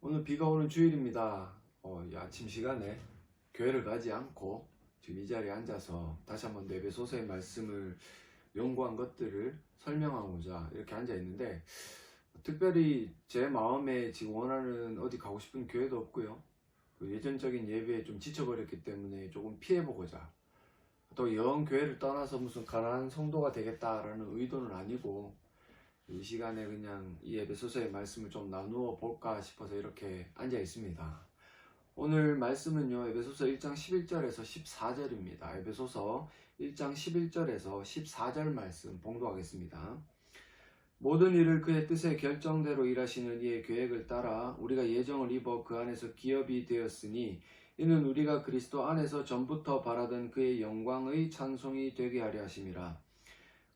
오늘 비가 오는 주일입니다. 아침 시간에 교회를 가지 않고 지금 이 자리에 앉아서 다시 한번 에베소서의 말씀을 연구한 것들을 설명하고자 이렇게 앉아 있는데, 특별히 제 마음에 지금 원하는 어디 가고 싶은 교회도 없고요. 그 예전적인 예배에 좀 지쳐버렸기 때문에 조금 피해보고자, 또 영 교회를 떠나서 무슨 가난한 성도가 되겠다라는 의도는 아니고, 이 시간에 그냥 이 에베소서의 말씀을 좀 나누어 볼까 싶어서 이렇게 앉아 있습니다. 오늘 말씀은요, 에베소서 1장 11절에서 14절입니다. 에베소서 1장 11절에서 14절 말씀 봉독하겠습니다. 모든 일을 그의 뜻의 결정대로 일하시는 이의 계획을 따라 우리가 예정을 입어 그 안에서 기업이 되었으니, 이는 우리가 그리스도 안에서 전부터 바라던 그의 영광의 찬송이 되게 하려 하심이라.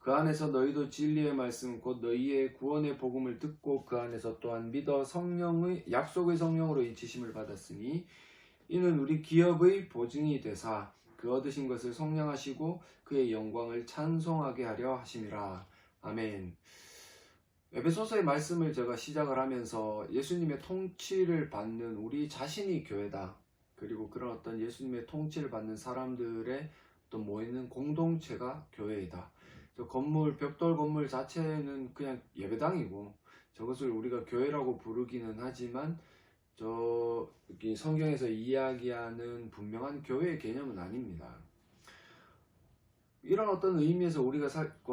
그 안에서 너희도 진리의 말씀 곧 너희의 구원의 복음을 듣고 그 안에서 또한 믿어 성령의 약속의 성령으로 인치심을 받았으니, 이는 우리 기업의 보증이 되사 그 얻으신 것을 성량하시고 그의 영광을 찬송하게 하려 하심이라. 아멘. 에베소서의 말씀을 제가 시작을 하면서 예수님의 통치를 받는 우리 자신이 교회다, 그리고 그런 어떤 예수님의 통치를 받는 사람들의 또 모이는 공동체가 교회이다. 건물, 벽돌 건물 자체는 그냥 예배당이고, 저것을 우리가 교회라고 부르기는 하지만 성경에서 이야기하는 분명한 교회의 개념은 아닙니다. 이런 어떤 의미에서 우리가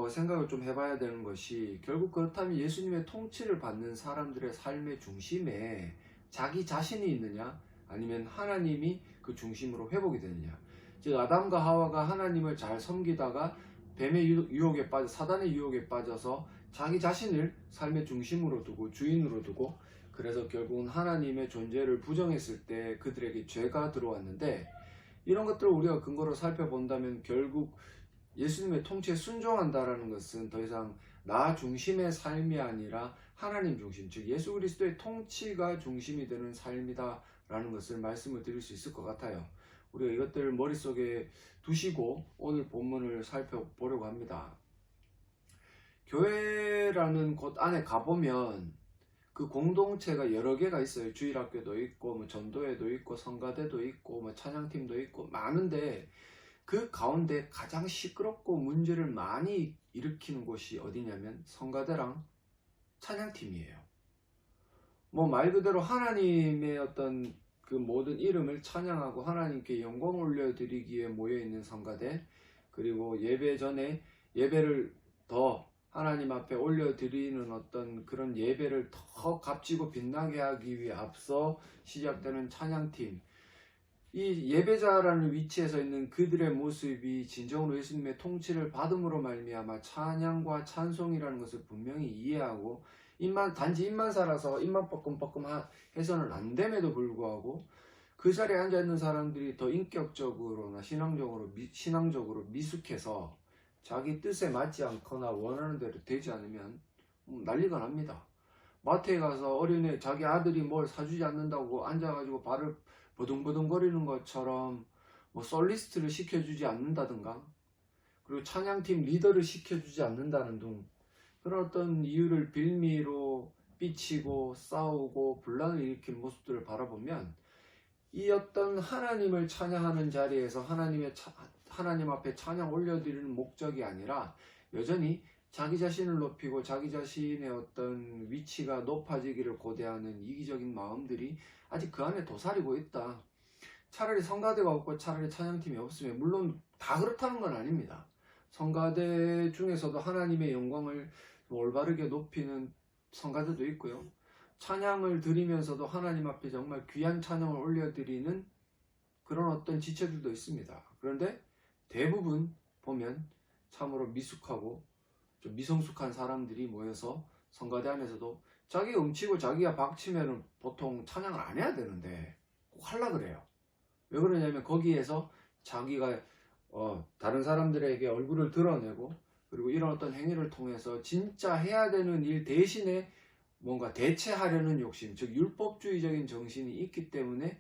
생각을 좀 해봐야 되는 것이, 결국 그렇다면 예수님의 통치를 받는 사람들의 삶의 중심에 자기 자신이 있느냐, 아니면 하나님이 그 중심으로 회복이 되느냐. 즉 아담과 하와가 하나님을 잘 섬기다가 뱀의 유혹에 빠져, 사단의 유혹에 빠져서 자기 자신을 삶의 중심으로 두고 주인으로 두고, 그래서 결국은 하나님의 존재를 부정했을 때 그들에게 죄가 들어왔는데, 이런 것들을 우리가 근거로 살펴본다면 결국 예수님의 통치에 순종한다라는 것은 더 이상 나 중심의 삶이 아니라 하나님 중심, 즉 예수 그리스도의 통치가 중심이 되는 삶이다라는 것을 말씀을 드릴 수 있을 것 같아요. 우리가 이것들을 머릿속에 두시고 오늘 본문을 살펴보려고 합니다. 교회라는 곳 안에 가보면 그 공동체가 여러 개가 있어요. 주일학교도 있고, 전도회도 있고, 성가대도 있고, 찬양팀도 있고, 많은데 그 가운데 가장 시끄럽고 문제를 많이 일으키는 곳이 어디냐면 성가대랑 찬양팀이에요. 말 그대로 하나님의 어떤 그 모든 이름을 찬양하고 하나님께 영광 올려드리기에 모여있는 성가대, 그리고 예배 전에 예배를 더 하나님 앞에 올려드리는 어떤 그런 예배를 더 값지고 빛나게 하기 위해 앞서 시작되는 찬양팀, 이 예배자라는 위치에서 있는 그들의 모습이 진정으로 예수님의 통치를 받음으로 말미암아 찬양과 찬송이라는 것을 분명히 이해하고, 단지 입만 살아서 입만 뻐끔뻐끔 해서는 안 됨에도 불구하고 그 자리에 앉아있는 사람들이 더 인격적으로나 신앙적으로 미숙해서 자기 뜻에 맞지 않거나 원하는 대로 되지 않으면 난리가 납니다. 마트에 가서 어린애 자기 아들이 뭘 사주지 않는다고 앉아가지고 발을 버둥버둥거리는 것처럼 솔리스트를 시켜주지 않는다든가, 그리고 찬양팀 리더를 시켜주지 않는다는 등 그런 어떤 이유를 빌미로 삐치고 싸우고 분란을 일으킨 모습들을 바라보면, 이 어떤 하나님을 찬양하는 자리에서 하나님 앞에 찬양 올려드리는 목적이 아니라 여전히 자기 자신을 높이고 자기 자신의 어떤 위치가 높아지기를 고대하는 이기적인 마음들이 아직 그 안에 도사리고 있다. 차라리 성가대가 없고 차라리 찬양팀이 없으면, 물론 다 그렇다는 건 아닙니다. 성가대 중에서도 하나님의 영광을 올바르게 높이는 성가대도 있고요. 찬양을 드리면서도 하나님 앞에 정말 귀한 찬양을 올려드리는 그런 어떤 지체들도 있습니다. 그런데 대부분 보면 참으로 미숙하고 좀 미성숙한 사람들이 모여서 성가대 안에서도 자기가 음치고 자기가 박치면 보통 찬양을 안 해야 되는데 꼭 하려고 그래요. 왜 그러냐면 거기에서 자기가 다른 사람들에게 얼굴을 드러내고, 그리고 이런 어떤 행위를 통해서 진짜 해야 되는 일 대신에 뭔가 대체하려는 욕심, 즉 율법주의적인 정신이 있기 때문에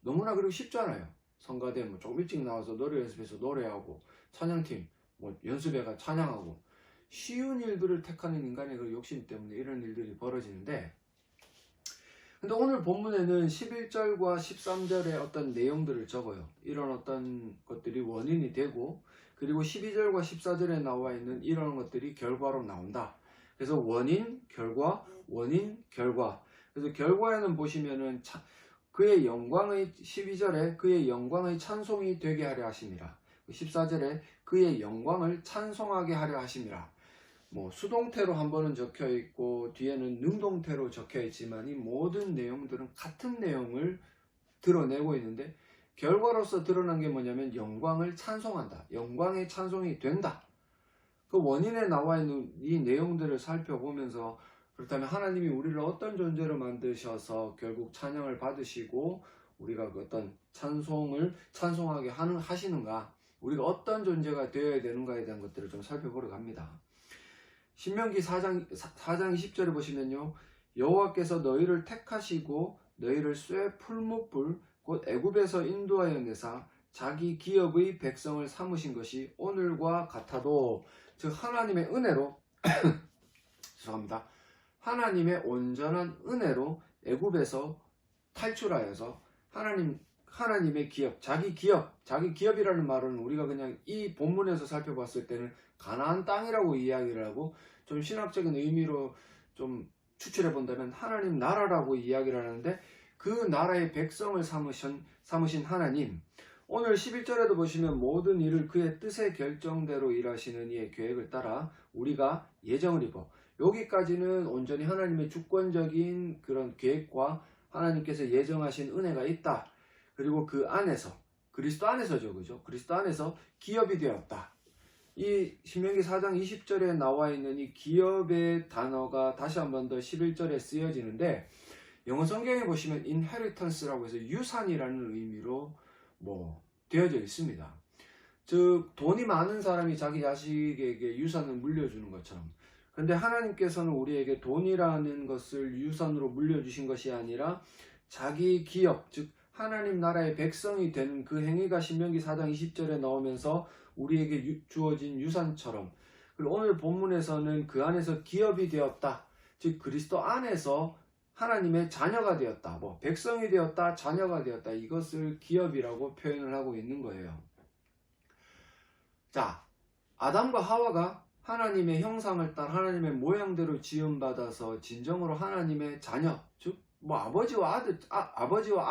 너무나 그리고 쉽잖아요. 성가대 조금 일찍 나와서 노래 연습해서 노래하고, 찬양팀 연습해가 찬양하고, 쉬운 일들을 택하는 인간의 그 욕심 때문에 이런 일들이 벌어지는데, 근데 오늘 본문에는 11절과 13절의 어떤 내용들을 적어요. 이런 어떤 것들이 원인이 되고, 그리고 12절과 14절에 나와 있는 이런 것들이 결과로 나온다. 그래서 원인, 결과, 원인, 결과. 그래서 결과에는 보시면은 그의 영광의 12절에 그의 영광의 찬송이 되게 하려 하심이라. 14절에 그의 영광을 찬송하게 하려 하심이라. 뭐 수동태로 한 번은 적혀 있고 뒤에는 능동태로 적혀 있지만 이 모든 내용들은 같은 내용을 드러내고 있는데, 결과로서 드러난 게 뭐냐면 영광을 찬송한다. 영광의 찬송이 된다. 그 원인에 나와 있는 이 내용들을 살펴보면서, 그렇다면 하나님이 우리를 어떤 존재로 만드셔서 결국 찬양을 받으시고 우리가 그 어떤 찬송하게 하시는가, 우리가 어떤 존재가 되어야 되는가에 대한 것들을 좀 살펴보러 갑니다. 신명기 4장 20절에 보시면요, 여호와께서 너희를 택하시고 너희를 쇠 풀무불 곧 애굽에서 인도하여 내사 자기 기업의 백성을 삼으신 것이 오늘과 같아도, 즉 하나님의 은혜로 죄송합니다. 하나님의 온전한 은혜로 애굽에서 탈출하여서 하나님의 자기 기업이라는 말은 우리가 그냥 이 본문에서 살펴봤을 때는 가나안 땅이라고 이야기를 하고, 좀 신학적인 의미로 좀 추출해 본다면 하나님 나라라고 이야기를 하는데, 그 나라의 백성을 삼으신 하나님, 오늘 11절에도 보시면 모든 일을 그의 뜻의 결정대로 일하시는 이의 계획을 따라 우리가 예정을 입어, 여기까지는 온전히 하나님의 주권적인 그런 계획과 하나님께서 예정하신 은혜가 있다. 그리고 그 안에서, 그리스도 안에서죠, 그죠? 그리스도 안에서 기업이 되었다. 이 신명기 4장 20절에 나와 있는 이 기업의 단어가 다시 한 번 더 11절에 쓰여지는데, 영어 성경에 보시면 inheritance라고 해서 유산이라는 의미로 되어져 있습니다. 즉 돈이 많은 사람이 자기 자식에게 유산을 물려주는 것처럼, 근데 하나님께서는 우리에게 돈이라는 것을 유산으로 물려주신 것이 아니라 자기 기업, 즉 하나님 나라의 백성이 되는 그 행위가 신명기 4장 20절에 나오면서 우리에게 주어진 유산처럼, 그리고 오늘 본문에서는 그 안에서 기업이 되었다. 즉 그리스도 안에서 하나님의 자녀가 되었다. 백성이 되었다, 자녀가 되었다. 이것을 기업이라고 표현을 하고 있는 거예요. 자, 아담과 하와가 하나님의 형상을 따라 하나님의 모양대로 지음받아서 진정으로 하나님의 자녀, 즉 아버지와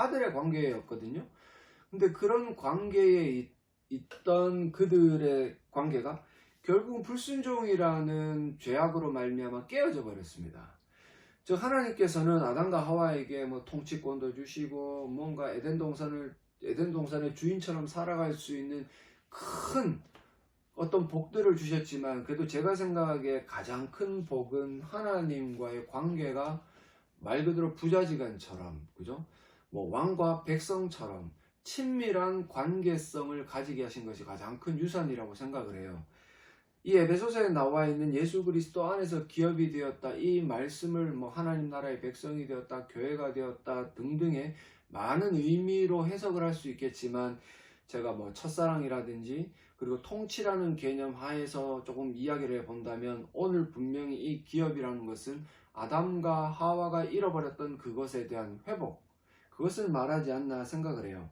아들의 관계였거든요. 근데 그런 관계에 있던 그들의 관계가 결국은 불순종이라는 죄악으로 말미암아 깨어져 버렸습니다. 즉 하나님께서는 아담과 하와에게 통치권도 주시고 뭔가 에덴 동산의 주인처럼 살아갈 수 있는 큰 어떤 복들을 주셨지만, 그래도 제가 생각하기에 가장 큰 복은 하나님과의 관계가 말 그대로 부자지간처럼, 그죠? 왕과 백성처럼 친밀한 관계성을 가지게 하신 것이 가장 큰 유산이라고 생각을 해요. 이 에베소서에 나와 있는 예수 그리스도 안에서 기업이 되었다, 이 말씀을 하나님 나라의 백성이 되었다, 교회가 되었다 등등의 많은 의미로 해석을 할 수 있겠지만, 제가 첫사랑이라든지 그리고 통치라는 개념 하에서 조금 이야기를 해본다면, 오늘 분명히 이 기업이라는 것은 아담과 하와가 잃어버렸던 그것에 대한 회복, 그것을 말하지 않나 생각을 해요.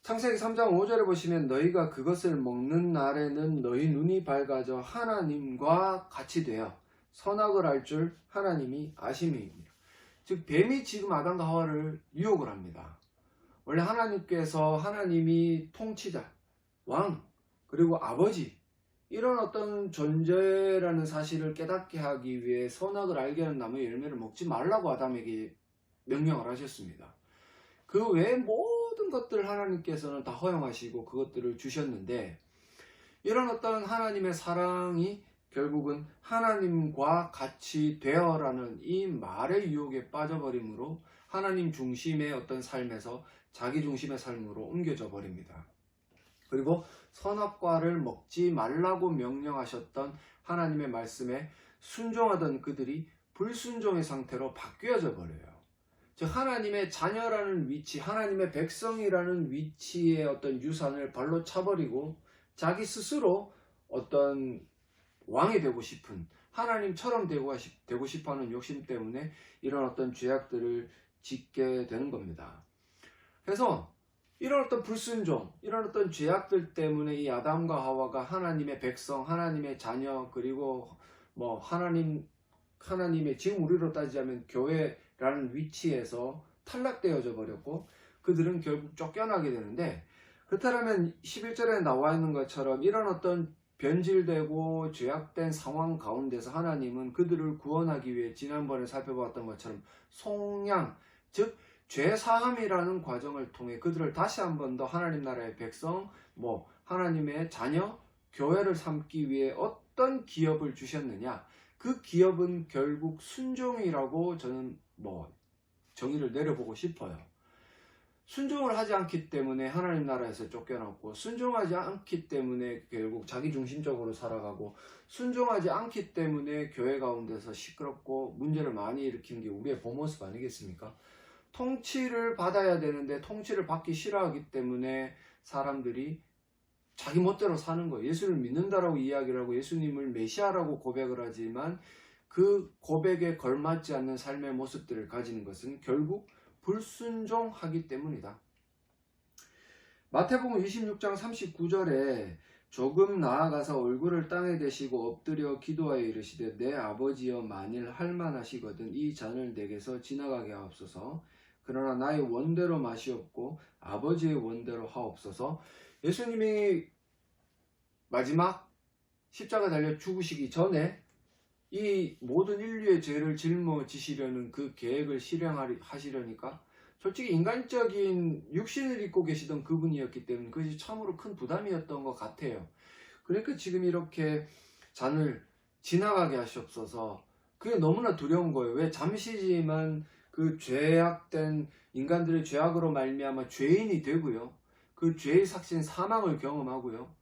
창세기 3장 5절에 보시면 너희가 그것을 먹는 날에는 너희 눈이 밝아져 하나님과 같이 되어 선악을 알 줄 하나님이 아심이니라. 즉 뱀이 지금 아담과 하와를 유혹을 합니다. 원래 하나님이 통치자, 왕, 그리고 아버지, 이런 어떤 존재라는 사실을 깨닫게 하기 위해 선악을 알게 하는 나무의 열매를 먹지 말라고 아담에게 명령을 하셨습니다. 그 외에 모든 것들을 하나님께서는 다 허용하시고 그것들을 주셨는데, 이런 어떤 하나님의 사랑이 결국은 하나님과 같이 되어라는 이 말의 유혹에 빠져버림으로 하나님 중심의 어떤 삶에서 자기 중심의 삶으로 옮겨져 버립니다. 그리고 선악과를 먹지 말라고 명령하셨던 하나님의 말씀에 순종하던 그들이 불순종의 상태로 바뀌어져 버려요. 즉 하나님의 자녀라는 위치, 하나님의 백성이라는 위치의 어떤 유산을 발로 차버리고 자기 스스로 어떤 왕이 되고 싶은, 하나님처럼 되고 싶어하는 욕심 때문에 이런 어떤 죄악들을 짓게 되는 겁니다. 그래서 이런 어떤 불순종, 이런 어떤 죄악들 때문에 이 아담과 하와가 하나님의 백성, 하나님의 자녀, 그리고 뭐 하나님의 지금 우리로 따지자면 교회라는 위치에서 탈락되어져 버렸고 그들은 결국 쫓겨나게 되는데, 그렇다면 11절에 나와 있는 것처럼 이런 어떤 변질되고 죄악된 상황 가운데서 하나님은 그들을 구원하기 위해 지난번에 살펴봤던 것처럼 속량, 즉 죄사함이라는 과정을 통해 그들을 다시 한 번 더 하나님 나라의 백성, 하나님의 자녀, 교회를 삼기 위해 어떤 기업을 주셨느냐, 그 기업은 결국 순종이라고 저는 정의를 내려보고 싶어요. 순종을 하지 않기 때문에 하나님 나라에서 쫓겨났고, 순종하지 않기 때문에 결국 자기중심적으로 살아가고, 순종하지 않기 때문에 교회 가운데서 시끄럽고 문제를 많이 일으키는 게 우리의 본 모습 아니겠습니까? 통치를 받아야 되는데 통치를 받기 싫어하기 때문에 사람들이 자기 멋대로 사는 거예요. 예수를 믿는다라고 이야기를 하고 예수님을 메시아라고 고백을 하지만 그 고백에 걸맞지 않는 삶의 모습들을 가지는 것은 결국 불순종하기 때문이다. 마태복음 26장 39절에 조금 나아가서 얼굴을 땅에 대시고 엎드려 기도하여 이르시되 내 아버지여 만일 할만하시거든 이 잔을 내게서 지나가게 하옵소서. 그러나 나의 원대로 마시옵고 아버지의 원대로 하옵소서. 예수님이 마지막 십자가 달려 죽으시기 전에 이 모든 인류의 죄를 짊어지시려는 그 계획을 실행하시려니까 솔직히 인간적인 육신을 입고 계시던 그분이었기 때문에 그것이 참으로 큰 부담이었던 것 같아요. 그러니까 지금 이렇게 잔을 지나가게 하시옵소서. 그게 너무나 두려운 거예요. 왜? 잠시지만 그 죄악된 인간들의 죄악으로 말미암아 죄인이 되고요. 그 죄의 삭신 사망을 경험하고요.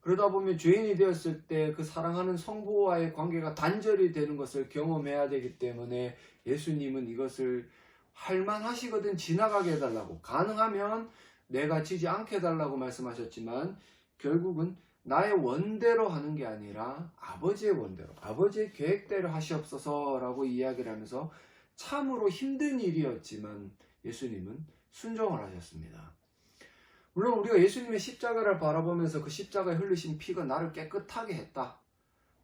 그러다 보면 죄인이 되었을 때 그 사랑하는 성부와의 관계가 단절이 되는 것을 경험해야 되기 때문에 예수님은 이것을 할만하시거든 지나가게 해달라고, 가능하면 내가 지지 않게 해달라고 말씀하셨지만 결국은 나의 원대로 하는 게 아니라 아버지의 원대로, 아버지의 계획대로 하시옵소서라고 이야기를 하면서 참으로 힘든 일이었지만 예수님은 순종을 하셨습니다. 물론 우리가 예수님의 십자가를 바라보면서 그 십자가에 흘리신 피가 나를 깨끗하게 했다,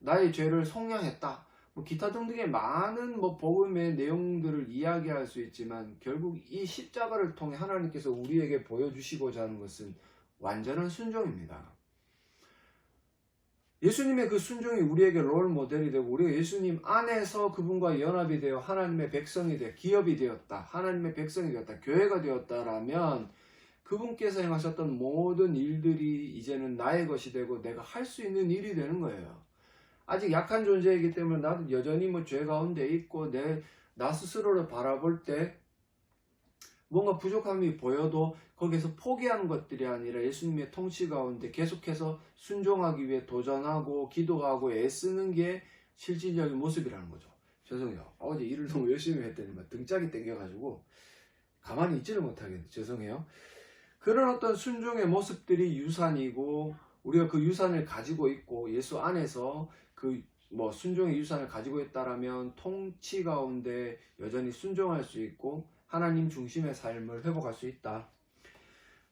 나의 죄를 속량했다, 기타 등등의 많은 복음의 내용들을 이야기할 수 있지만 결국 이 십자가를 통해 하나님께서 우리에게 보여주시고자 하는 것은 완전한 순종입니다. 예수님의 그 순종이 우리에게 롤 모델이 되고 우리가 예수님 안에서 그분과 연합이 되어 하나님의 백성이 되어 기업이 되었다, 하나님의 백성이 되었다, 교회가 되었다라면 그분께서 행하셨던 모든 일들이 이제는 나의 것이 되고 내가 할 수 있는 일이 되는 거예요. 아직 약한 존재이기 때문에 나도 여전히 죄 가운데 있고 나 스스로를 바라볼 때 뭔가 부족함이 보여도 거기에서 포기하는 것들이 아니라 예수님의 통치 가운데 계속해서 순종하기 위해 도전하고 기도하고 애쓰는 게 실질적인 모습이라는 거죠. 죄송해요. 어제 일을 너무 열심히 했더니 등짝이 땡겨가지고 가만히 있지를 못하겠네요. 죄송해요. 그런 어떤 순종의 모습들이 유산이고 우리가 그 유산을 가지고 있고 예수 안에서 그 순종의 유산을 가지고 있다라면 통치 가운데 여전히 순종할 수 있고 하나님 중심의 삶을 회복할 수 있다.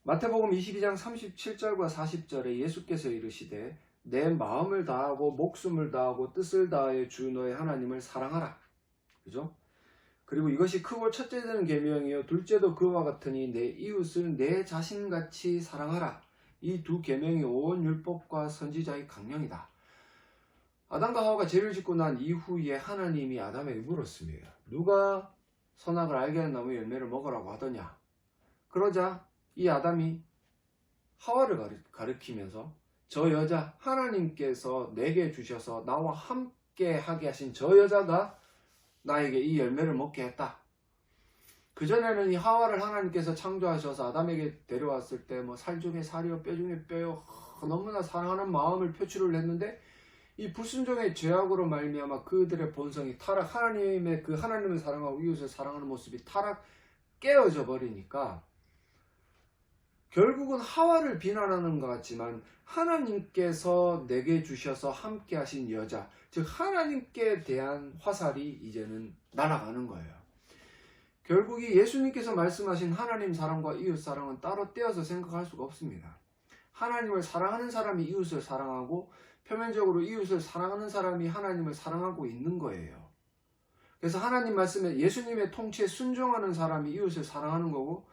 마태복음 22장 37절과 40절에 예수께서 이르시되 내 마음을 다하고 목숨을 다하고 뜻을 다하여 주 너의 하나님을 사랑하라. 그죠? 그리고 이것이 크고 첫째 되는 계명이요 둘째도 그와 같으니 내 이웃을 내 자신같이 사랑하라. 이 두 계명이 온 율법과 선지자의 강령이다. 아담과 하와가 죄를 짓고 난 이후에 하나님이 아담에게 물었습니다. 누가 선악을 알게 하는 나무 열매를 먹으라고 하더냐? 그러자 이 아담이 하와를 가리키면서 저 여자, 하나님께서 내게 주셔서 나와 함께 하게 하신 저 여자가 나에게 이 열매를 먹게 했다. 그전에는 이 하와를 하나님께서 창조하셔서 아담에게 데려왔을 때 살 중에 살이요 뼈 중에 뼈요 너무나 사랑하는 마음을 표출을 했는데 이 불순종의 죄악으로 말미암아 그들의 본성이 타락, 하나님을 사랑하고 이웃을 사랑하는 모습이 타락 깨어져 버리니까 결국은 하와를 비난하는 것 같지만 하나님께서 내게 주셔서 함께 하신 여자, 즉 하나님께 대한 화살이 이제는 날아가는 거예요. 결국 이 예수님께서 말씀하신 하나님 사랑과 이웃 사랑은 따로 떼어서 생각할 수가 없습니다. 하나님을 사랑하는 사람이 이웃을 사랑하고 표면적으로 이웃을 사랑하는 사람이 하나님을 사랑하고 있는 거예요. 그래서 하나님 말씀에 예수님의 통치에 순종하는 사람이 이웃을 사랑하는 거고,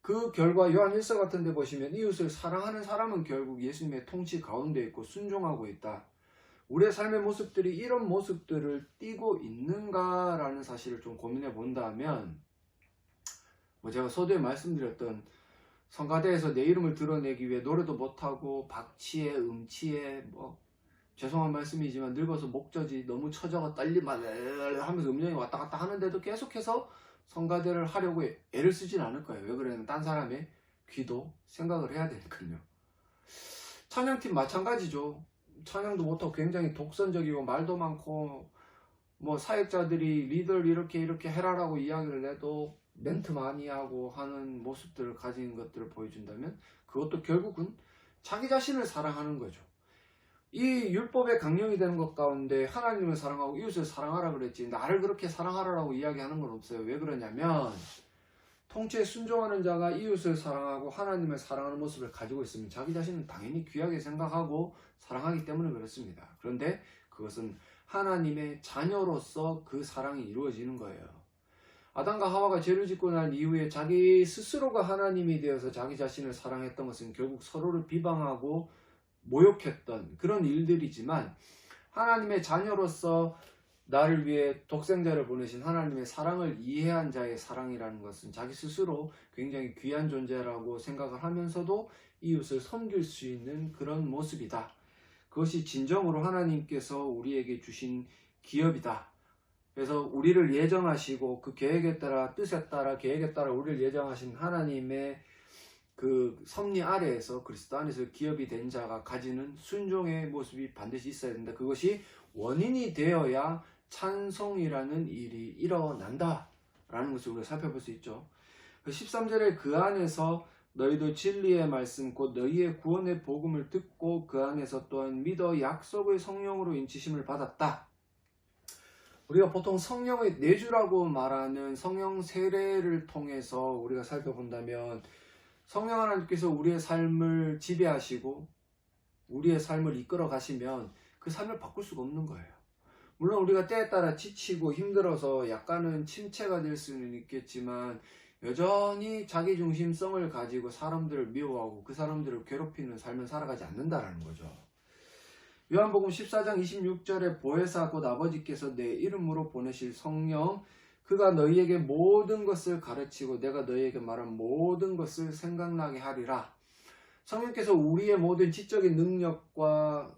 그 결과 요한 1서 같은 데 보시면 이웃을 사랑하는 사람은 결국 예수님의 통치 가운데 있고 순종하고 있다. 우리의 삶의 모습들이 이런 모습들을 띠고 있는가라는 사실을 좀 고민해 본다면, 제가 서두에 말씀드렸던 성가대에서 내 이름을 드러내기 위해 노래도 못하고 박치에 음치에 죄송한 말씀이지만 늙어서 목젖이 너무 처져가 떨리만 하면서 음정이 왔다 갔다 하는데도 계속해서 성가대를 하려고 애를 쓰진 않을 거예요. 왜 그러냐면 딴 사람의 귀도 생각을 해야 되니까요. 찬양팀 마찬가지죠. 찬양도 못하고 굉장히 독선적이고 말도 많고 사역자들이 리더를 이렇게 해라라고 이야기를 해도 멘트 많이 하고 하는 모습들을 가진 것들을 보여준다면 그것도 결국은 자기 자신을 사랑하는 거죠. 이 율법의 강령이 되는 것 가운데 하나님을 사랑하고 이웃을 사랑하라 그랬지 나를 그렇게 사랑하라고 이야기하는 건 없어요. 왜 그러냐면 통치에 순종하는 자가 이웃을 사랑하고 하나님을 사랑하는 모습을 가지고 있으면 자기 자신은 당연히 귀하게 생각하고 사랑하기 때문에 그렇습니다. 그런데 그것은 하나님의 자녀로서 그 사랑이 이루어지는 거예요. 아담과 하와가 죄를 짓고 난 이후에 자기 스스로가 하나님이 되어서 자기 자신을 사랑했던 것은 결국 서로를 비방하고 모욕했던 그런 일들이지만, 하나님의 자녀로서 나를 위해 독생자를 보내신 하나님의 사랑을 이해한 자의 사랑이라는 것은 자기 스스로 굉장히 귀한 존재라고 생각을 하면서도 이웃을 섬길 수 있는 그런 모습이다. 그것이 진정으로 하나님께서 우리에게 주신 기업이다. 그래서 우리를 예정하시고 그 계획에 따라, 뜻에 따라, 계획에 따라 우리를 예정하신 하나님의 그 섭리 아래에서 그리스도 안에서 기업이 된 자가 가지는 순종의 모습이 반드시 있어야 된다. 그것이 원인이 되어야 찬송이라는 일이 일어난다 라는 것을 우리가 살펴볼 수 있죠. 13절에 그 안에서 너희도 진리의 말씀 곧 너희의 구원의 복음을 듣고 그 안에서 또한 믿어 약속의 성령으로 인치심을 받았다. 우리가 보통 성령의 내주라고 말하는 성령 세례를 통해서 우리가 살펴본다면 성령 하나님께서 우리의 삶을 지배하시고 우리의 삶을 이끌어 가시면 그 삶을 바꿀 수가 없는 거예요. 물론 우리가 때에 따라 지치고 힘들어서 약간은 침체가 될 수는 있겠지만 여전히 자기중심성을 가지고 사람들을 미워하고 그 사람들을 괴롭히는 삶을 살아가지 않는다라는 거죠. 요한복음 14장 26절에 보혜사 곧 아버지께서 내 이름으로 보내실 성령 그가 너희에게 모든 것을 가르치고 내가 너희에게 말한 모든 것을 생각나게 하리라. 성령께서 우리의 모든 지적인 능력과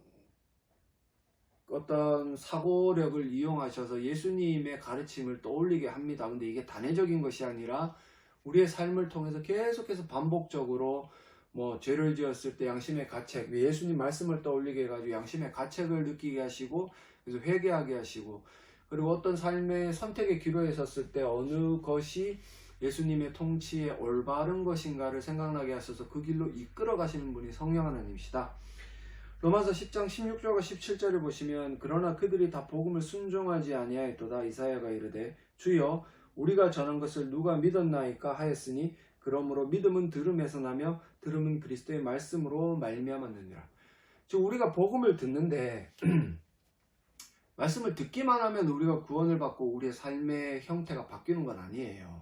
어떤 사고력을 이용하셔서 예수님의 가르침을 떠올리게 합니다. 근데 이게 단회적인 것이 아니라 우리의 삶을 통해서 계속해서 반복적으로 죄를 지었을 때 양심의 가책, 예수님 말씀을 떠올리게 해가지고 양심의 가책을 느끼게 하시고 그래서 회개하게 하시고, 그리고 어떤 삶의 선택의 기로에 섰을 때 어느 것이 예수님의 통치에 올바른 것인가를 생각나게 하셔서 그 길로 이끌어 가시는 분이 성령 하나님이시다. 로마서 10장 16절과 17절을 보시면 그러나 그들이 다 복음을 순종하지 아니하였도다. 이사야가 이르되 주여 우리가 전한 것을 누가 믿었나이까 하였으니 그러므로 믿음은 들음에서 나며 들음은 그리스도의 말씀으로 말미암았느니라. 즉 우리가 복음을 듣는데 말씀을 듣기만 하면 우리가 구원을 받고 우리의 삶의 형태가 바뀌는 건 아니에요.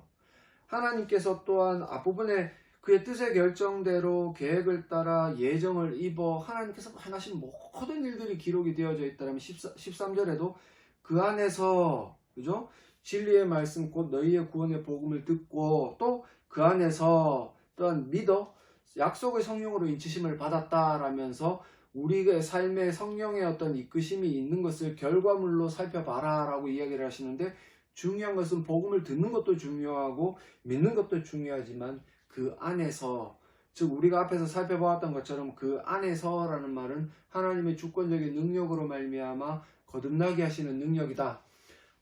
하나님께서 또한 앞부분에 그의 뜻의 결정대로 계획을 따라 예정을 입어 하나님께서 행하신 모든 일들이 기록이 되어져 있다면 13절에도 그 안에서 그죠? 진리의 말씀 곧 너희의 구원의 복음을 듣고 또 그 안에서 또한 믿어 약속의 성령으로 인치심을 받았다라면서 우리의 삶에 성령의 어떤 이끄심이 있는 것을 결과물로 살펴봐라 라고 이야기를 하시는데, 중요한 것은 복음을 듣는 것도 중요하고 믿는 것도 중요하지만 그 안에서, 즉 우리가 앞에서 살펴보았던 것처럼 그 안에서라는 말은 하나님의 주권적인 능력으로 말미암아 거듭나게 하시는 능력이다.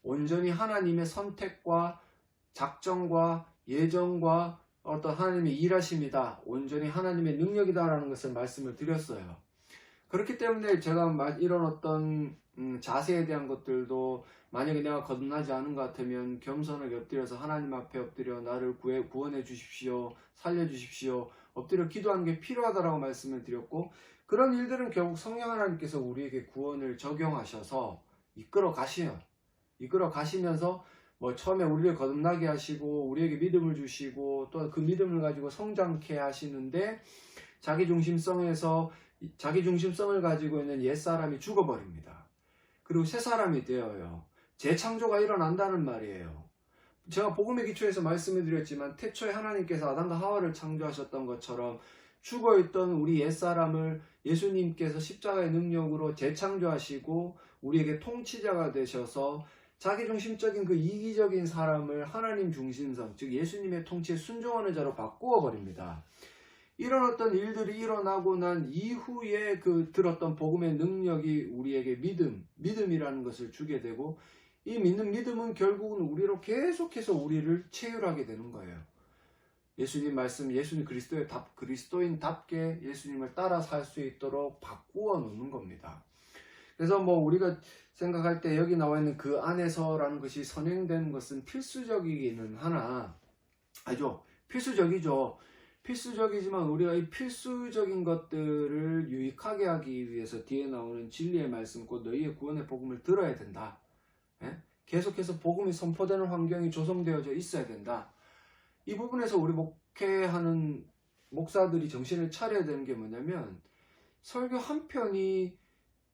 온전히 하나님의 선택과 작정과 예정과 어떤 하나님의 일하심이다, 온전히 하나님의 능력이다라는 것을 말씀을 드렸어요. 그렇기 때문에 제가 이런 어떤 자세에 대한 것들도 만약에 내가 거듭나지 않은 것 같으면 겸손하게 엎드려서 하나님 앞에 엎드려 나를 구원해 주십시오, 살려 주십시오, 엎드려 기도하는 게 필요하다라고 말씀을 드렸고, 그런 일들은 결국 성령 하나님께서 우리에게 구원을 적용하셔서 이끌어 가시면서 뭐 처음에 우리를 거듭나게 하시고 우리에게 믿음을 주시고 또 그 믿음을 가지고 성장케 하시는데, 자기 중심성을 가지고 있는 옛사람이 죽어버립니다. 그리고 새 사람이 되어요. 재창조가 일어난다는 말이에요. 제가 복음의 기초에서 말씀을 드렸지만 태초에 하나님께서 아담과 하와를 창조하셨던 것처럼 죽어있던 우리 옛사람을 예수님께서 십자가의 능력으로 재창조하시고 우리에게 통치자가 되셔서 자기중심적인 그 이기적인 사람을 하나님 중심성, 즉 예수님의 통치에 순종하는 자로 바꾸어 버립니다. 이런 어떤 일들이 일어나고 난 이후에 그 들었던 복음의 능력이 우리에게 믿음이라는 것을 주게 되고, 이 믿음은 결국은 우리로 계속해서 우리를 체휼하게 되는 거예요. 예수님 말씀, 예수님 그리스도인답게 예수님을 따라 살 수 있도록 바꾸어 놓는 겁니다. 그래서 뭐 우리가 생각할 때 여기 나와 있는 그 안에서라는 것이 선행되는 것은 필수적이기는 하나, 아니죠, 필수적이죠. 필수적이지만 우리가 이 필수적인 것들을 유익하게 하기 위해서 뒤에 나오는 진리의 말씀, 곧 너희의 구원의 복음을 들어야 된다. 예? 계속해서 복음이 선포되는 환경이 조성되어져 있어야 된다. 이 부분에서 우리 목회하는 목사들이 정신을 차려야 되는 게 뭐냐면, 설교 한 편이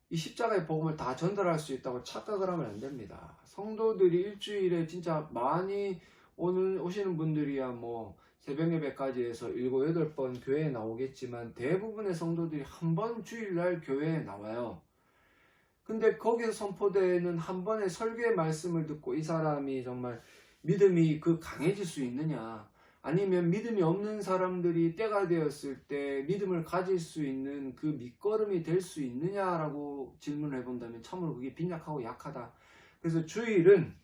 이 십자가의 복음을 다 전달할 수 있다고 착각을 하면 안 됩니다. 성도들이 일주일에 진짜 많이 오시는 분들이야 뭐 새벽 예배까지 해서 7, 8번 교회에 나오겠지만 대부분의 성도들이 한 번 주일날 교회에 나와요. 근데 거기서 선포되는 한 번의 설교의 말씀을 듣고 이 사람이 정말 믿음이 강해질 수 있느냐, 아니면 믿음이 없는 사람들이 때가 되었을 때 믿음을 가질 수 있는 그 밑거름이 될 수 있느냐라고 질문을 해본다면 참으로 그게 빈약하고 약하다. 그래서 주일은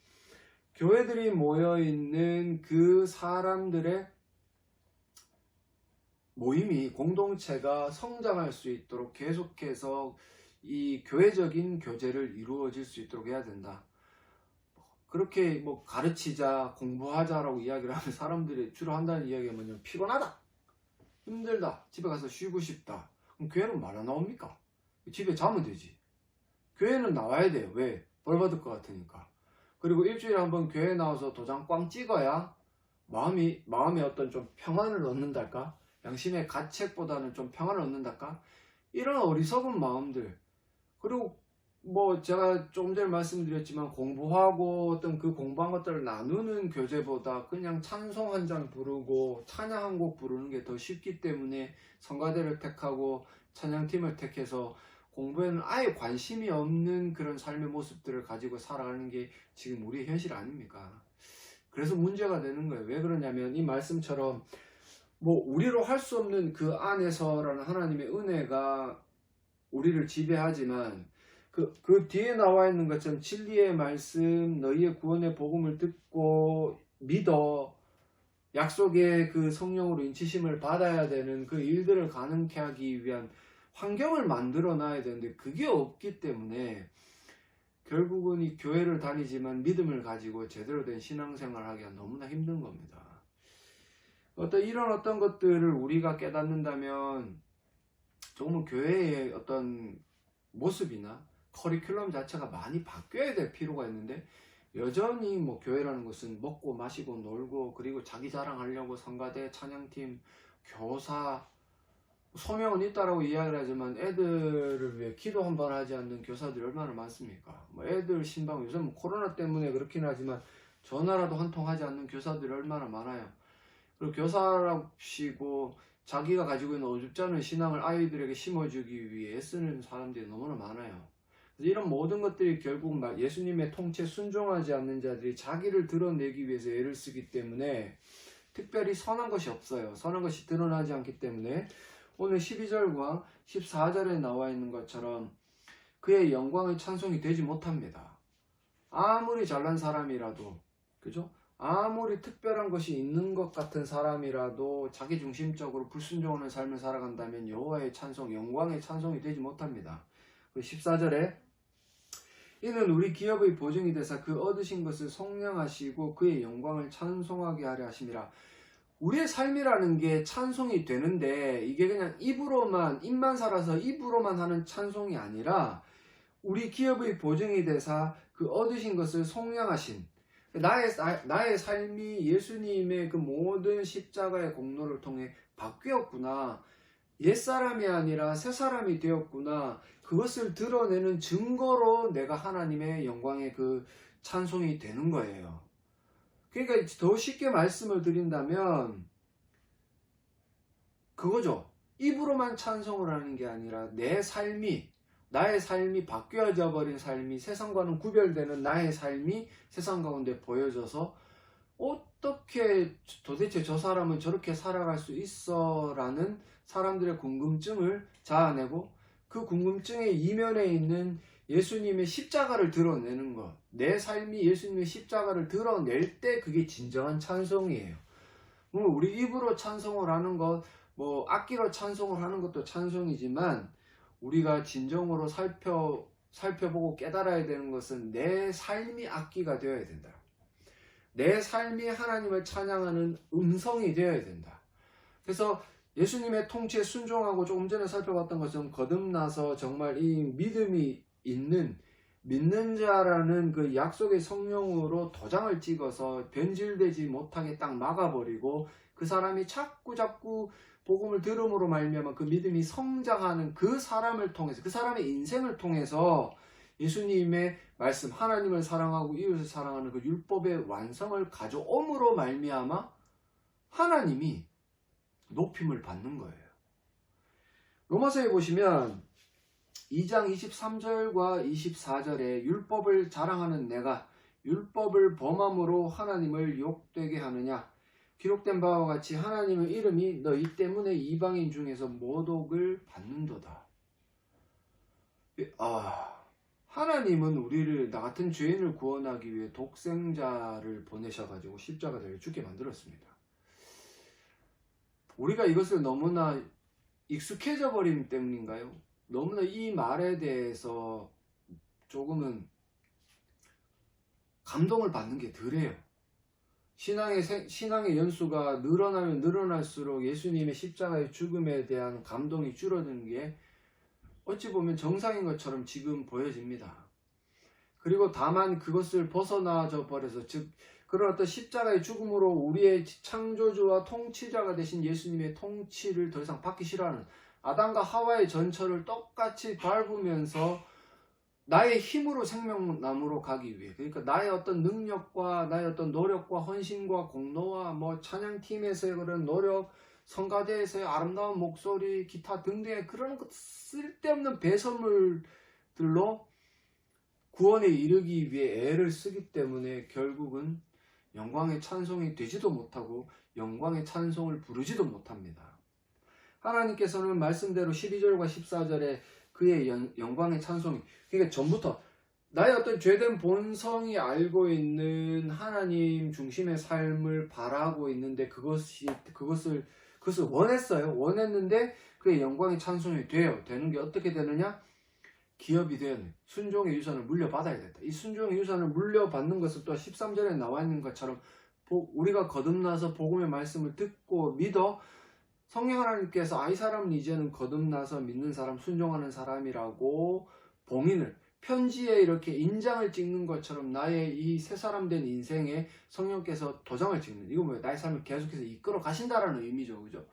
교회들이 모여있는 그 사람들의 모임이, 공동체가 성장할 수 있도록 계속해서 이 교회적인 교제를 이루어질 수 있도록 해야 된다. 그렇게 뭐 가르치자, 공부하자라고 이야기를 하면 사람들이 주로 한다는 이야기가 뭐냐면 피곤하다, 힘들다, 집에 가서 쉬고 싶다. 그럼 교회는 말 안 나옵니까? 집에 자면 되지. 교회는 나와야 돼요. 왜? 벌 받을 것 같으니까. 그리고 일주일에 한번 교회 나와서 도장 꽝 찍어야 마음에 어떤 좀 평안을 얻는달까? 양심의 가책보다는 좀 평안을 얻는달까? 이런 어리석은 마음들. 그리고 뭐 제가 조금 전에 말씀드렸지만 공부하고 어떤 그 공부한 것들을 나누는 교제보다 그냥 찬송 한 장 부르고 찬양 한 곡 부르는 게 더 쉽기 때문에 성가대를 택하고 찬양팀을 택해서 공부에는 아예 관심이 없는 그런 삶의 모습들을 가지고 살아가는 게 지금 우리의 현실 아닙니까? 그래서 문제가 되는 거예요. 왜 그러냐면 이 말씀처럼 뭐 우리로 할 수 없는 그 안에서라는 하나님의 은혜가 우리를 지배하지만 그 뒤에 나와 있는 것처럼 진리의 말씀, 너희의 구원의 복음을 듣고 믿어 약속의 그 성령으로 인치심을 받아야 되는 그 일들을 가능케 하기 위한 환경을 만들어 놔야 되는데, 그게 없기 때문에 결국은 이 교회를 다니지만 믿음을 가지고 제대로 된 신앙생활을 하기가 너무나 힘든 겁니다. 이런 어떤 것들을 우리가 깨닫는다면 조금 교회의 어떤 모습이나 커리큘럼 자체가 많이 바뀌어야 될 필요가 있는데, 여전히 뭐 교회라는 것은 먹고 마시고 놀고 그리고 자기 자랑하려고 성가대, 찬양팀, 교사, 소명은 있다라고 이야기를 하지만 애들을 위해 기도 한 번 하지 않는 교사들이 얼마나 많습니까? 뭐 애들 신방, 요즘 코로나 때문에 그렇긴 하지만 전화라도 한 통 하지 않는 교사들이 얼마나 많아요. 그리고 교사랍시고 자기가 가지고 있는 어줍지 않은 신앙을 아이들에게 심어주기 위해 애쓰는 사람들이 너무나 많아요. 이런 모든 것들이 결국 예수님의 통치에 순종하지 않는 자들이 자기를 드러내기 위해서 애를 쓰기 때문에 특별히 선한 것이 없어요. 선한 것이 드러나지 않기 때문에 오늘 12절과 14절에 나와 있는 것처럼 그의 영광의 찬송이 되지 못합니다. 아무리 잘난 사람이라도, 그죠? 아무리 특별한 것이 있는 것 같은 사람이라도 자기중심적으로 불순종하는 삶을 살아간다면 여호와의 찬송, 영광의 찬송이 되지 못합니다. 14절에 이는 우리 기업의 보증이 되사 그 얻으신 것을 속량하시고 그의 영광을 찬송하게 하려 하심이라. 우리의 삶이라는 게 찬송이 되는데 이게 그냥 입만 살아서 입으로만 하는 찬송이 아니라 우리 기업의 보증이 되사 그 얻으신 것을 속량하신, 나의 삶이 예수님의 그 모든 십자가의 공로를 통해 바뀌었구나, 옛사람이 아니라 새사람이 되었구나, 그것을 드러내는 증거로 내가 하나님의 영광의 그 찬송이 되는 거예요. 그러니까 더 쉽게 말씀을 드린다면 그거죠. 입으로만 찬송을 하는 게 아니라 나의 삶이 바뀌어져 버린 삶이, 세상과는 구별되는 나의 삶이 세상 가운데 보여져서 어떻게 도대체 저 사람은 저렇게 살아갈 수 있어? 라는 사람들의 궁금증을 자아내고 그 궁금증의 이면에 있는 예수님의 십자가를 드러내는 것, 내 삶이 예수님의 십자가를 드러낼 때 그게 진정한 찬송이에요. 우리 입으로 찬송을 하는 것, 악기로 찬송을 하는 것도 찬송이지만 우리가 진정으로 살펴보고 깨달아야 되는 것은 내 삶이 악기가 되어야 된다. 내 삶이 하나님을 찬양하는 음성이 되어야 된다. 그래서 예수님의 통치에 순종하고 조금 전에 살펴봤던 것처럼 거듭나서 정말 이 믿음이 있는, 믿는 자라는 그 약속의 성령으로 도장을 찍어서 변질되지 못하게 딱 막아버리고 그 사람이 자꾸 복음을 들음으로 말미암아 그 믿음이 성장하는 그 사람을 통해서, 그 사람의 인생을 통해서 예수님의 말씀, 하나님을 사랑하고 이웃을 사랑하는 그 율법의 완성을 가져옴으로 말미암아 하나님이 높임을 받는 거예요. 로마서에 보시면 2장 23절과 24절에 율법을 자랑하는 내가 율법을 범함으로 하나님을 욕되게 하느냐, 기록된 바와 같이 하나님의 이름이 너희 때문에 이방인 중에서 모독을 받는도다. 하나님은 우리를, 나 같은 죄인을 구원하기 위해 독생자를 보내셔가지고 십자가를 죽게 만들었습니다. 우리가 이것을 너무나 익숙해져 버리기 때문인가요? 너무나 이 말에 대해서 조금은 감동을 받는 게 덜해요. 신앙의 연수가 늘어나면 늘어날수록 예수님의 십자가의 죽음에 대한 감동이 줄어드는 게 어찌 보면 정상인 것처럼 지금 보여집니다. 그리고 다만 그것을 벗어나져 버려서, 즉 그런 어떤 십자가의 죽음으로 우리의 창조주와 통치자가 되신 예수님의 통치를 더 이상 받기 싫어하는, 아담과 하와의 전철을 똑같이 밟으면서 나의 힘으로 생명나무로 가기 위해, 그러니까 나의 어떤 능력과 나의 어떤 노력과 헌신과 공로와 찬양팀에서의 그런 노력, 성가대에서의 아름다운 목소리, 기타 등등의 그런 쓸데없는 배설물들로 구원에 이르기 위해 애를 쓰기 때문에 결국은 영광의 찬송이 되지도 못하고 영광의 찬송을 부르지도 못합니다. 하나님께서는 말씀대로 12절과 14절에 그의 영광의 찬송이, 그러니까 전부터 나의 어떤 죄된 본성이 알고 있는 하나님 중심의 삶을 바라고 있는데 그것을 원했어요. 원했는데 그의 영광의 찬송이 되는 게 어떻게 되느냐? 기업이 되었네. 순종의 유산을 물려받아야 된다. 이 순종의 유산을 물려받는 것은 또 13절에 나와 있는 것처럼 우리가 거듭나서 복음의 말씀을 듣고 믿어 성령 하나님께서 이 사람은 이제는 거듭나서 믿는 사람, 순종하는 사람이라고 봉인을, 편지에 이렇게 인장을 찍는 것처럼 나의 이 새 사람 된 인생에 성령께서 도장을 찍는, 이거 뭐예요? 나의 삶을 계속해서 이끌어 가신다라는 의미죠. 그죠?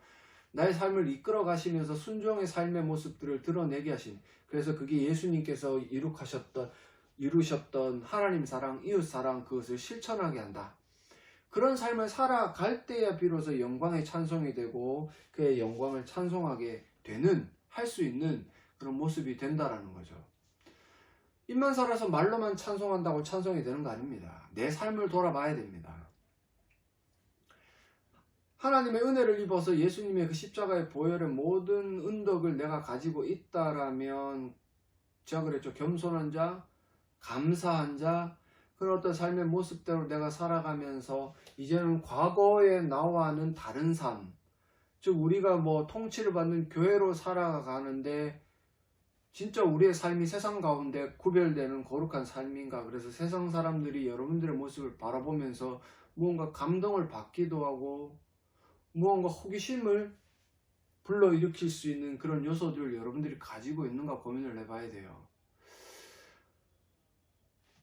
나의 삶을 이끌어 가시면서 순종의 삶의 모습들을 드러내게 하신, 그래서 그게 예수님께서 이루셨던 하나님 사랑, 이웃 사랑, 그것을 실천하게 한다. 그런 삶을 살아갈 때야 비로소 영광의 찬송이 되고 그의 영광을 찬송하게 되는, 할 수 있는 그런 모습이 된다라는 거죠. 입만 살아서 말로만 찬송한다고 찬송이 되는 거 아닙니다. 내 삶을 돌아봐야 됩니다. 하나님의 은혜를 입어서 예수님의 그 십자가의 보혈의 모든 은덕을 내가 가지고 있다라면, 제가 그랬죠. 겸손한 자, 감사한 자, 그런 어떤 삶의 모습대로 내가 살아가면서 이제는 과거의 나와는 다른 삶, 즉 우리가 뭐 통치를 받는 교회로 살아가는데 진짜 우리의 삶이 세상 가운데 구별되는 거룩한 삶인가? 그래서 세상 사람들이 여러분들의 모습을 바라보면서 무언가 감동을 받기도 하고 무언가 호기심을 불러일으킬 수 있는 그런 요소들을 여러분들이 가지고 있는가 고민을 해봐야 돼요.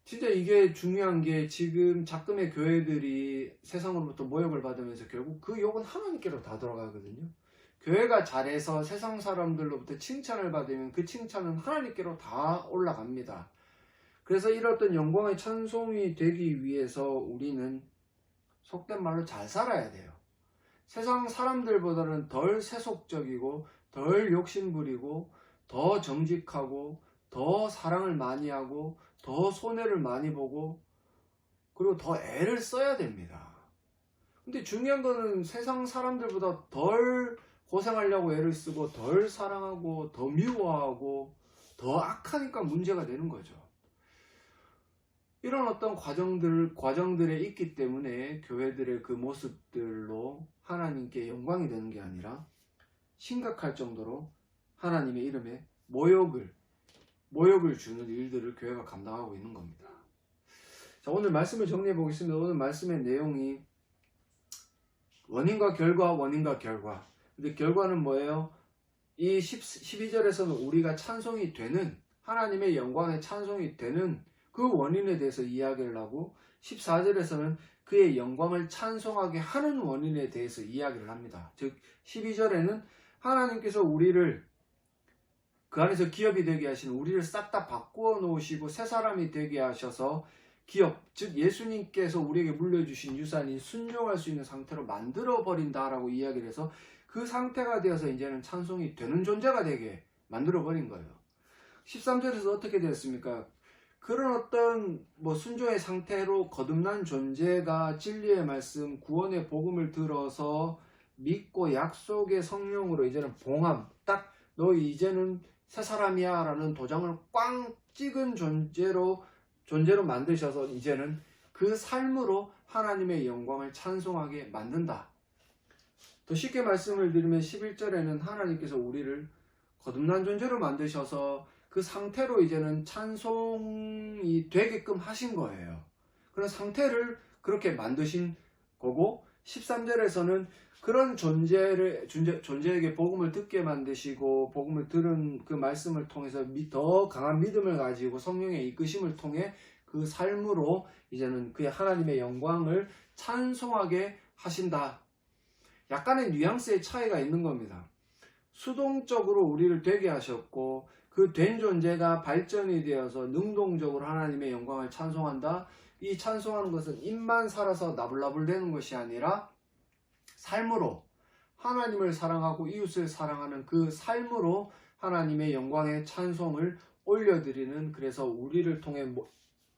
진짜 이게 중요한 게 지금 작금의 교회들이 세상으로부터 모욕을 받으면서 결국 그 욕은 하나님께로 다 돌아가거든요. 교회가 잘해서 세상 사람들로부터 칭찬을 받으면 그 칭찬은 하나님께로 다 올라갑니다. 그래서 이런 어떤 영광의 찬송이 되기 위해서 우리는 속된 말로 잘 살아야 돼요. 세상 사람들보다는 덜 세속적이고 덜 욕심부리고 더 정직하고 더 사랑을 많이 하고 더 손해를 많이 보고 그리고 더 애를 써야 됩니다. 근데 중요한 거는 세상 사람들보다 덜 고생하려고 애를 쓰고 덜 사랑하고 더 미워하고 더 악하니까 문제가 되는 거죠. 이런 어떤 과정들에 있기 때문에 교회들의 그 모습들로 하나님께 영광이 되는 게 아니라 심각할 정도로 하나님의 이름에 모욕을 주는 일들을 교회가 감당하고 있는 겁니다. 자, 오늘 말씀을 정리해 보겠습니다. 오늘 말씀의 내용이 원인과 결과. 근데 결과는 뭐예요? 이 12절에서는 우리가 찬송이 되는, 하나님의 영광의 찬송이 되는 그 원인에 대해서 이야기를 하고 14절에서는 그의 영광을 찬송하게 하는 원인에 대해서 이야기를 합니다. 즉 12절에는 하나님께서 우리를 그 안에서 기업이 되게 하시는, 우리를 싹 다 바꾸어 놓으시고 새 사람이 되게 하셔서 기업, 즉 예수님께서 우리에게 물려주신 유산인 순종할 수 있는 상태로 만들어 버린다라고 이야기를 해서 그 상태가 되어서 이제는 찬송이 되는 존재가 되게 만들어 버린 거예요. 13절에서 어떻게 되었습니까? 그런 어떤 순종의 상태로 거듭난 존재가 진리의 말씀, 구원의 복음을 들어서 믿고 약속의 성령으로 이제는 봉함, 딱 너 이제는 새 사람이야 라는 도장을 꽝 찍은 존재로 만드셔서 이제는 그 삶으로 하나님의 영광을 찬송하게 만든다. 더 쉽게 말씀을 드리면 11절에는 하나님께서 우리를 거듭난 존재로 만드셔서 그 상태로 이제는 찬송이 되게끔 하신 거예요. 그런 상태를 그렇게 만드신 거고 13절에서는 그런 존재에게 복음을 듣게 만드시고 복음을 들은 그 말씀을 통해서 더 강한 믿음을 가지고 성령의 이끄심을 통해 그 삶으로 이제는 그의 하나님의 영광을 찬송하게 하신다. 약간의 뉘앙스의 차이가 있는 겁니다. 수동적으로 우리를 되게 하셨고 그 된 존재가 발전이 되어서 능동적으로 하나님의 영광을 찬송한다. 이 찬송하는 것은 입만 살아서 나불나불 되는 것이 아니라 삶으로 하나님을 사랑하고 이웃을 사랑하는 그 삶으로 하나님의 영광의 찬송을 올려드리는, 그래서 우리를 통해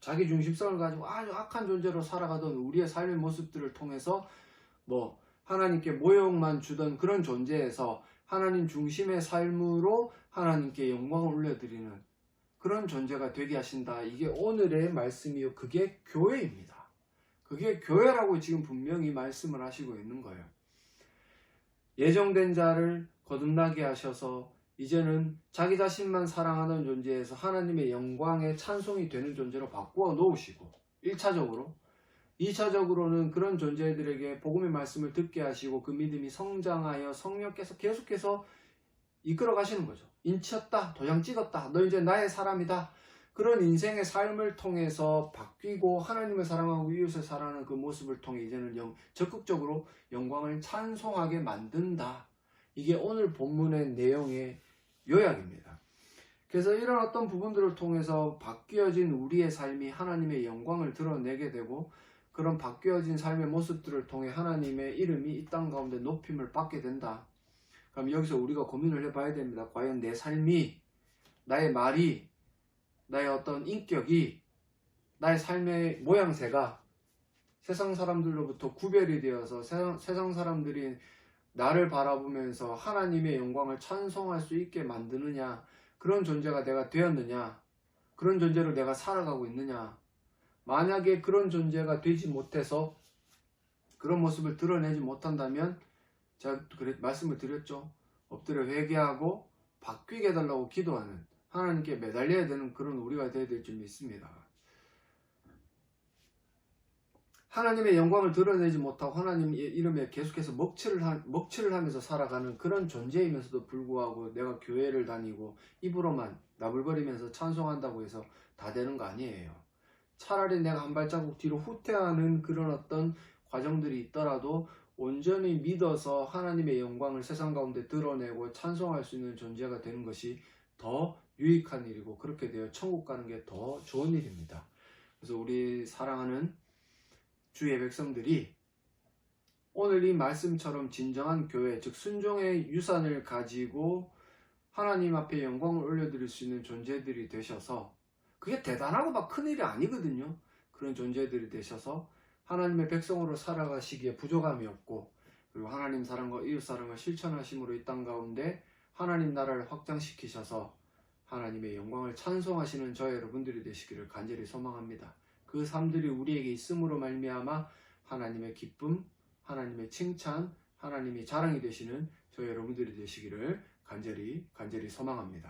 자기중심성을 가지고 아주 악한 존재로 살아가던 우리의 삶의 모습들을 통해서 하나님께 모욕만 주던 그런 존재에서 하나님 중심의 삶으로 하나님께 영광을 올려드리는 그런 존재가 되게 하신다. 이게 오늘의 말씀이요. 그게 교회입니다. 그게 교회라고 지금 분명히 말씀을 하시고 있는 거예요. 예정된 자를 거듭나게 하셔서 이제는 자기 자신만 사랑하는 존재에서 하나님의 영광의 찬송이 되는 존재로 바꾸어 놓으시고 1차적으로 2차적으로는 그런 존재들에게 복음의 말씀을 듣게 하시고 그 믿음이 성장하여 성령께서 계속해서 이끌어 가시는 거죠. 인치었다, 도장 찍었다, 너 이제 나의 사람이다. 그런 인생의 삶을 통해서 바뀌고 하나님을 사랑하고 이웃을 사랑하는 그 모습을 통해 이제는 적극적으로 영광을 찬송하게 만든다. 이게 오늘 본문의 내용의 요약입니다. 그래서 이런 어떤 부분들을 통해서 바뀌어진 우리의 삶이 하나님의 영광을 드러내게 되고 그런 바뀌어진 삶의 모습들을 통해 하나님의 이름이 이 땅 가운데 높임을 받게 된다. 그럼 여기서 우리가 고민을 해봐야 됩니다. 과연 내 삶이, 나의 말이, 나의 어떤 인격이, 나의 삶의 모양새가 세상 사람들로부터 구별이 되어서 세상 사람들이 나를 바라보면서 하나님의 영광을 찬송할 수 있게 만드느냐, 그런 존재가 내가 되었느냐, 그런 존재로 내가 살아가고 있느냐, 만약에 그런 존재가 되지 못해서 그런 모습을 드러내지 못한다면 제가 말씀을 드렸죠. 엎드려 회개하고 바뀌게 해달라고 기도하는, 하나님께 매달려야 되는 그런 우리가 되어야 될 줄 믿습니다. 하나님의 영광을 드러내지 못하고 하나님 이름에 계속해서 먹칠을 하면서 살아가는 그런 존재이면서도 불구하고 내가 교회를 다니고 입으로만 나불거리면서 찬송한다고 해서 다 되는 거 아니에요. 차라리 내가 한 발자국 뒤로 후퇴하는 그런 어떤 과정들이 있더라도 온전히 믿어서 하나님의 영광을 세상 가운데 드러내고 찬송할 수 있는 존재가 되는 것이 더 유익한 일이고, 그렇게 되어 천국 가는 게 더 좋은 일입니다. 그래서 우리 사랑하는 주의 백성들이 오늘 이 말씀처럼 진정한 교회, 즉 순종의 유산을 가지고 하나님 앞에 영광을 올려드릴 수 있는 존재들이 되셔서, 그게 대단하고 막 큰일이 아니거든요. 그런 존재들이 되셔서 하나님의 백성으로 살아가시기에 부족함이 없고, 그리고 하나님 사랑과 이웃 사랑을 실천하심으로 이 땅 가운데 하나님 나라를 확장시키셔서 하나님의 영광을 찬송하시는 저희 여러분들이 되시기를 간절히 소망합니다. 그 삶들이 우리에게 있음으로 말미암아 하나님의 기쁨, 하나님의 칭찬, 하나님이 자랑이 되시는 저희 여러분들이 되시기를 간절히 소망합니다.